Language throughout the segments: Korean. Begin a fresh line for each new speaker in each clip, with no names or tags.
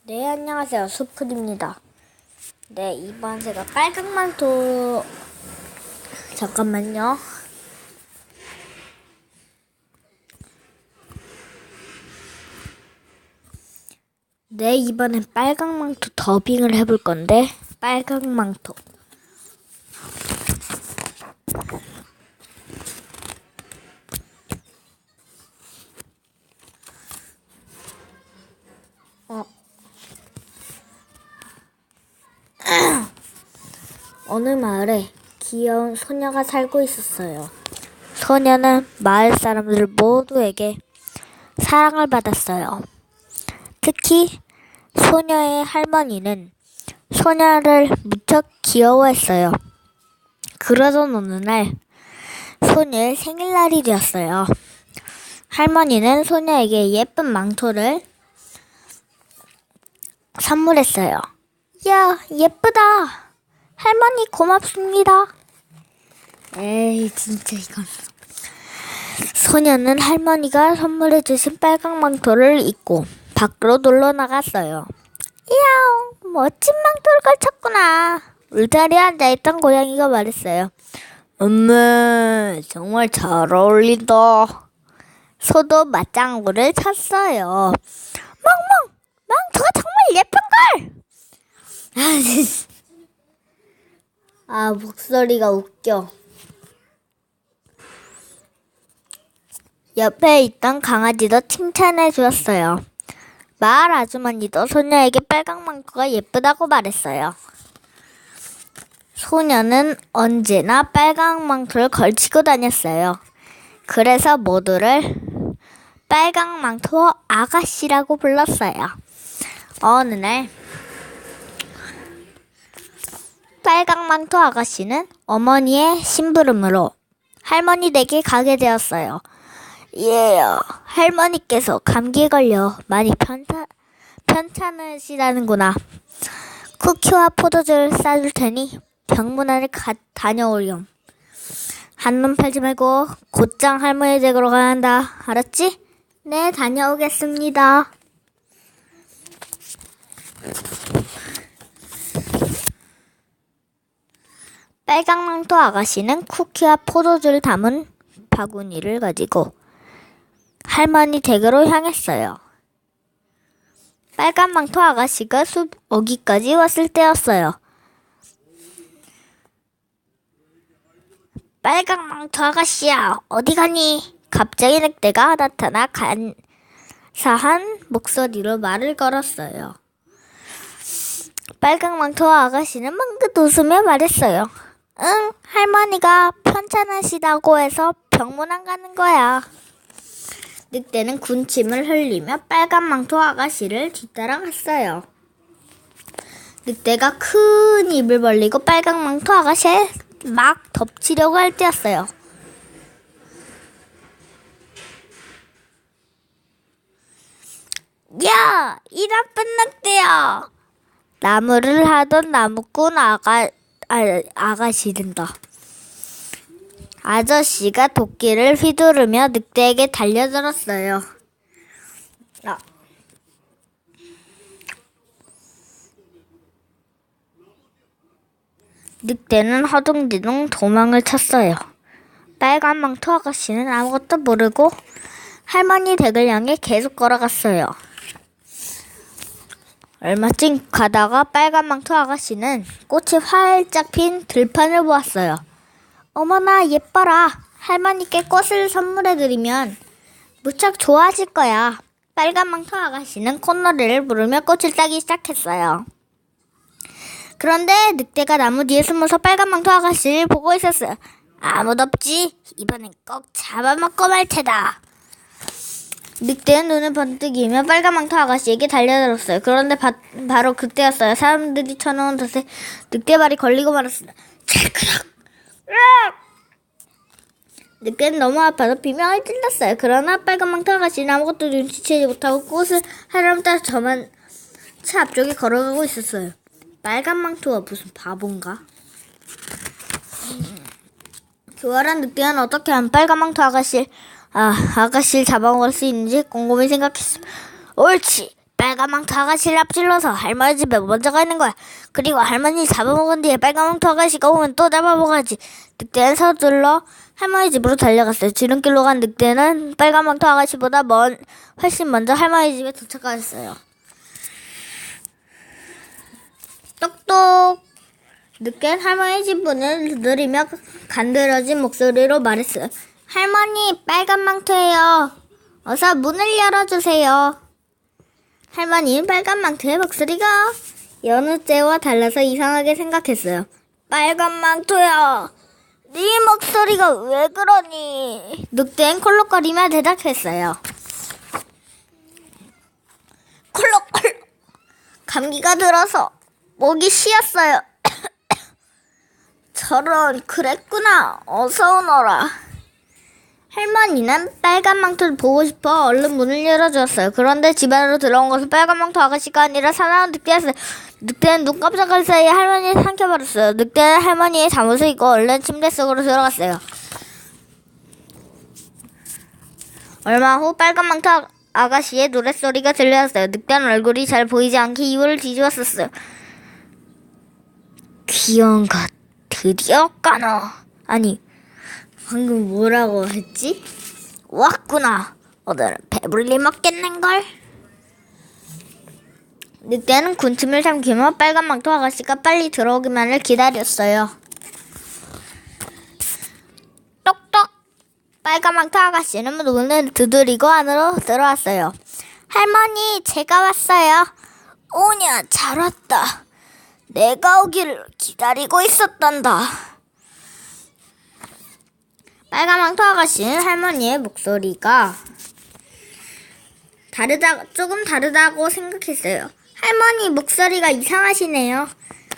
네, 안녕하세요. 수풀입니다. 네, 이번 제가 빨강 망토, 잠깐만요. 네, 이번엔 빨강 망토 더빙을 해볼 건데, 빨강 망토. 어느 마을에 귀여운 소녀가 살고 있었어요. 소녀는 마을 사람들 모두에게 사랑을 받았어요. 특히 소녀의 할머니는 소녀를 무척 귀여워했어요. 그러던 어느 날 소녀의 생일날이 되었어요. 할머니는 소녀에게 예쁜 망토를 선물했어요. 야, 예쁘다. 할머니 고맙습니다. 에이, 진짜 이건. 소녀는 할머니가 선물해주신 빨강 망토를 입고 밖으로 놀러 나갔어요. 이야, 멋진 망토를 걸쳤구나. 울타리에 앉아있던 고양이가 말했어요. 엄마, 정말 잘 어울린다. 소도 맞장구를 쳤어요. 멍멍! 망토가 정말 예쁜걸! 목소리가 웃겨. 옆에 있던 강아지도 칭찬해 주었어요. 마을 아주머니도 소녀에게 빨강 망토가 예쁘다고 말했어요. 소녀는 언제나 빨강 망토를 걸치고 다녔어요. 그래서 모두를 빨강 망토 아가씨라고 불렀어요. 어느 날 빨강 망토 아가씨는 어머니의 심부름으로 할머니 댁에 가게 되었어요. 할머니께서 감기에 걸려 많이 편찮으시다는구나. 쿠키와 포도주를 싸줄 테니 병문안을 다녀오렴. 한눈 팔지 말고 곧장 할머니 댁으로 가야 한다. 알았지? 네, 다녀오겠습니다. 빨강 망토 아가씨는 쿠키와 포도주를 담은 바구니를 가지고 할머니 댁으로 향했어요. 빨간 망토 아가씨가 숲 어귀까지 왔을 때였어요. 빨강 망토 아가씨야, 어디 가니? 갑자기 늑대가 나타나 간사한 목소리로 말을 걸었어요. 빨강 망토 아가씨는 멍긋 웃으며 말했어요. 응, 할머니가 편찮으시다고 해서 병문안 가는 거야. 늑대는 군침을 흘리며 빨간 망토 아가씨를 뒤따라갔어요. 늑대가 큰 입을 벌리고 빨간 망토 아가씨에 막 덮치려고 할 때였어요. 야! 이 나쁜 늑대야! 나무를 하던 나무꾼 아가씨든다. 아저씨가 도끼를 휘두르며 늑대에게 달려들었어요. 늑대는 허둥지둥 도망을 쳤어요. 빨간 망토 아가씨는 아무것도 모르고 할머니 댁을 향해 계속 걸어갔어요. 얼마쯤 가다가 빨간 망토 아가씨는 꽃이 활짝 핀 들판을 보았어요. 어머나, 예뻐라. 할머니께 꽃을 선물해드리면 무척 좋아하실 거야. 빨간 망토 아가씨는 콧노래를 부르며 꽃을 따기 시작했어요. 그런데 늑대가 나무 뒤에 숨어서 빨간 망토 아가씨를 보고 있었어요. 아무도 없지? 이번엔 꼭 잡아먹고 말 테다. 늑대는 눈을 번뜩이며 빨간 망토 아가씨에게 달려들었어요. 그런데 바로 그때였어요. 사람들이 쳐놓은 덫에 늑대 발이 걸리고 말았습니다. 찰크락! 늑대는 너무 아파서 비명을 질렀어요. 그러나 빨간 망토 아가씨는 아무것도 눈치채지 못하고 꽃을 하려면 따라 저만 차 앞쪽에 걸어가고 있었어요. 빨간 망토가 무슨 바본가? 교활한 늑대는 어떻게 하면 빨간 망토 아가씨를 잡아먹을 수 있는지 곰곰이 생각했습니다. 옳지! 빨간 망토 아가씨를 앞질러서 할머니 집에 먼저 가는 거야. 그리고 할머니 잡아먹은 뒤에 빨간 망토 아가씨가 오면 또 잡아먹어야지. 늑대는 서둘러 할머니 집으로 달려갔어요. 지름길로 간 늑대는 빨간 망토 아가씨보다 훨씬 먼저 할머니 집에 도착했어요. 똑똑! 늑대는 할머니 집 문을 두드리며 간드러진 목소리로 말했어요. 할머니, 빨간 망토예요. 어서 문을 열어주세요. 할머니는 빨간 망토의 목소리가 여느 때와 달라서 이상하게 생각했어요. 빨간 망토야, 네 목소리가 왜 그러니? 늑대는 콜록거리며 대답했어요. 콜록콜록. 감기가 들어서 목이 쉬었어요. 저런, 그랬구나. 어서 오너라. 할머니는 빨간 망토를 보고 싶어 얼른 문을 열어주었어요. 그런데 집 안으로 들어온 것은 빨간 망토 아가씨가 아니라 사나운 늑대였어요. 늑대는 눈 깜짝할 사이에 할머니를 삼켜버렸어요. 늑대는 할머니의 잠옷을 입고 얼른 침대 속으로 들어갔어요. 얼마 후 빨간 망토 아가씨의 노랫소리가 들려왔어요. 늑대는 얼굴이 잘 보이지 않게 이불을 뒤집었었어요. 귀여운 것, 드디어 까너. 아니, 방금 뭐라고 했지? 왔구나. 오늘은 배불리 먹겠는걸? 늑대는 군침을 삼키며 빨간 망토 아가씨가 빨리 들어오기만을 기다렸어요. 똑똑! 빨간 망토 아가씨는 문을 두드리고 안으로 들어왔어요. 할머니, 제가 왔어요. 오냐, 잘 왔다. 내가 오기를 기다리고 있었단다. 빨간 망토 아가씨는 할머니의 목소리가 조금 다르다고 생각했어요. 할머니 목소리가 이상하시네요.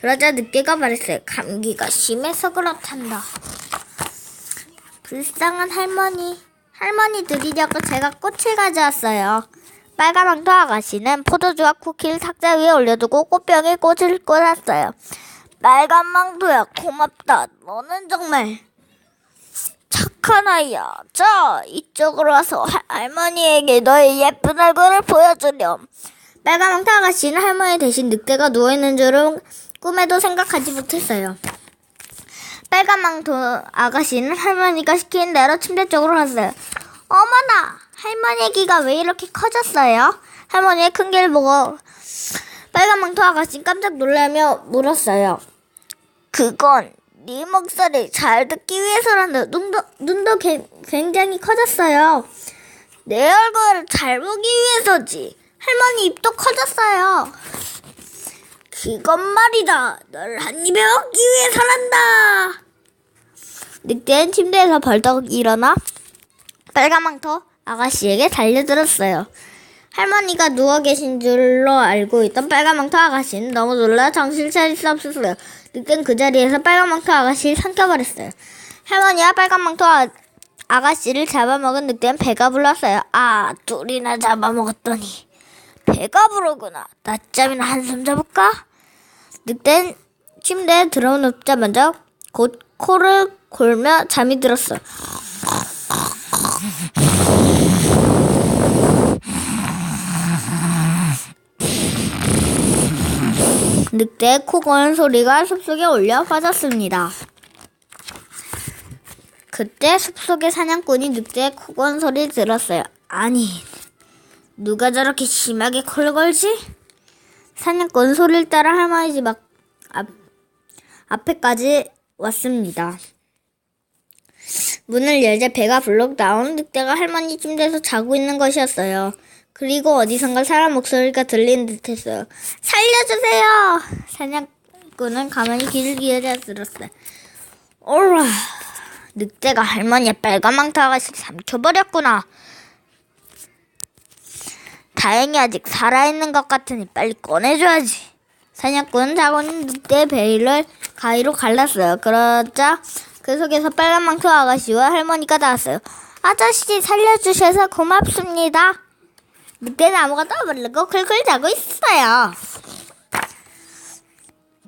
그러자 늑대가 말했어요. 감기가 심해서 그렇단다. 불쌍한 할머니. 할머니 드리려고 제가 꽃을 가져왔어요. 빨간 망토 아가씨는 포도주와 쿠키를 탁자 위에 올려두고 꽃병에 꽃을 꽂았어요. 빨간 망토야, 고맙다. 너는 정말 착한 아이야. 자, 이쪽으로 와서 할머니에게 너의 예쁜 얼굴을 보여주렴. 빨간 망토 아가씨는 할머니 대신 늑대가 누워있는 줄은 꿈에도 생각하지 못했어요. 빨간 망토 아가씨는 할머니가 시키는 대로 침대 쪽으로 갔어요. 어머나! 할머니의 귀가 왜 이렇게 커졌어요? 할머니의 큰 귀를 보고 빨간 망토 아가씨는 깜짝 놀라며 물었어요. 그건 네 목소리 잘 듣기 위해서란다. 눈도 굉장히 커졌어요. 내 얼굴을 잘 보기 위해서지. 할머니 입도 커졌어요. 그건 말이다. 널 한 입에 먹기 위해서란다. 늑대는 침대에서 벌떡 일어나 빨간 망토 아가씨에게 달려들었어요. 할머니가 누워 계신 줄로 알고 있던 빨간 망토 아가씨는 너무 놀라 정신을 차릴 수 없었어요. 늑대는 그 자리에서 빨간 망토 아가씨를 삼켜버렸어요. 할머니와 빨간 망토 아가씨를 잡아먹은 늑대는 배가 불렀어요. 아, 둘이나 잡아먹었더니 배가 부르구나. 낮잠이나 한숨 자볼까? 늑대는 침대에 들어눕자마자 곧 코를 골며 잠이 들었어요. 늑대의 코 고는 소리가 숲속에 울려 퍼졌습니다. 그때 숲속의 사냥꾼이 늑대의 코 고는 소리를 들었어요. 아니, 누가 저렇게 심하게 코를 골지? 사냥꾼은 소리를 따라 할머니 집 앞에까지 왔습니다. 문을 열자 배가 불룩 나온 늑대가 할머니 침대에서 자고 있는 것이었어요. 그리고 어디선가 사람 목소리가 들리는 듯했어요. 살려주세요! 사냥꾼은 가만히 귀를 기울여 들었어요. 오라! 늑대가 할머니의 빨간 망토 아가씨를 삼켜버렸구나. 다행히 아직 살아있는 것 같으니 빨리 꺼내줘야지. 사냥꾼은 자고 있는 늑대의 배를 가위로 갈랐어요. 그러자 그 속에서 빨간 망토 아가씨와 할머니가 나왔어요. 아저씨 살려주셔서 고맙습니다. 늑대는 아무것도 모르고 쿨쿨 자고 있어요.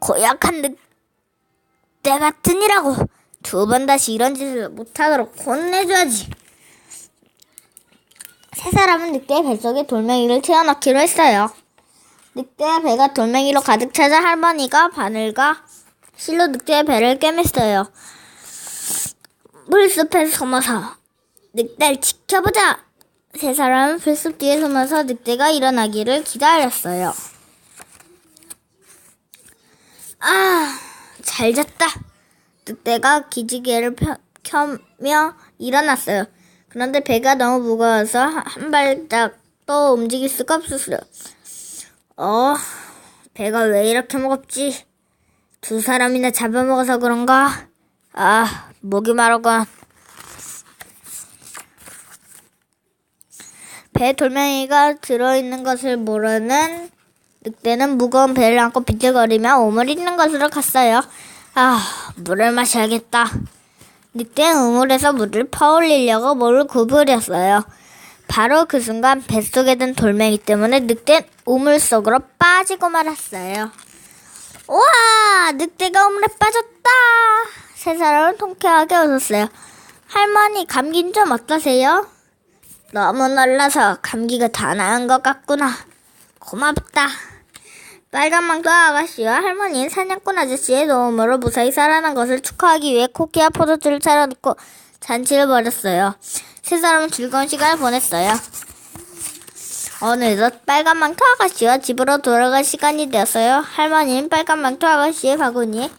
고약한 늑대 같으니라고 두 번 다시 이런 짓을 못하도록 혼내줘야지. 세 사람은 늑대의 뱃속에 돌멩이를 튀어넣기로 했어요. 늑대의 배가 돌멩이로 가득 차자 할머니가 바늘과 실로 늑대의 배를 꿰맸어요. 풀숲에 숨어서 늑대를 지켜보자. 세 사람은 풀숲 뒤에 숨어서 늑대가 일어나기를 기다렸어요. 아, 잘 잤다. 늑대가 기지개를 켜며 일어났어요. 그런데 배가 너무 무거워서 한 발짝도 움직일 수가 없었어요. 배가 왜 이렇게 무겁지? 두 사람이나 잡아먹어서 그런가? 목이 마르군. 배에 돌멩이가 들어있는 것을 모르는 늑대는 무거운 배를 안고 비틀거리며 우물 있는 곳으로 갔어요. 물을 마셔야겠다. 늑대는 우물에서 물을 퍼올리려고 물을 구부렸어요. 바로 그 순간 뱃속에 든 돌멩이 때문에 늑대는 우물 속으로 빠지고 말았어요. 우와! 늑대가 우물에 빠졌다! 세 사람은 통쾌하게 웃었어요. 할머니, 감기는 좀 어떠세요? 너무 놀라서 감기가 다 나은 것 같구나. 고맙다. 빨간 망토 아가씨와 할머니는 사냥꾼 아저씨의 도움으로 무사히 살아난 것을 축하하기 위해 쿠키와 포도주를 차려놓고 잔치를 벌였어요. 세 사람은 즐거운 시간을 보냈어요. 어느덧 빨간 망토 아가씨와 집으로 돌아갈 시간이 되었어요. 할머니는 빨간 망토 아가씨의 바구니에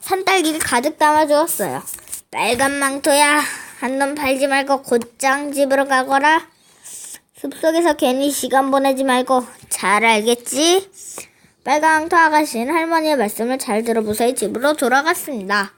산딸기를 가득 담아주었어요. 빨간 망토야, 한눈 팔지 말고 곧장 집으로 가거라. 숲속에서 괜히 시간 보내지 말고 잘 알겠지? 빨간 망토 아가씨는 할머니의 말씀을 잘 들어 무사히 집으로 돌아갔습니다.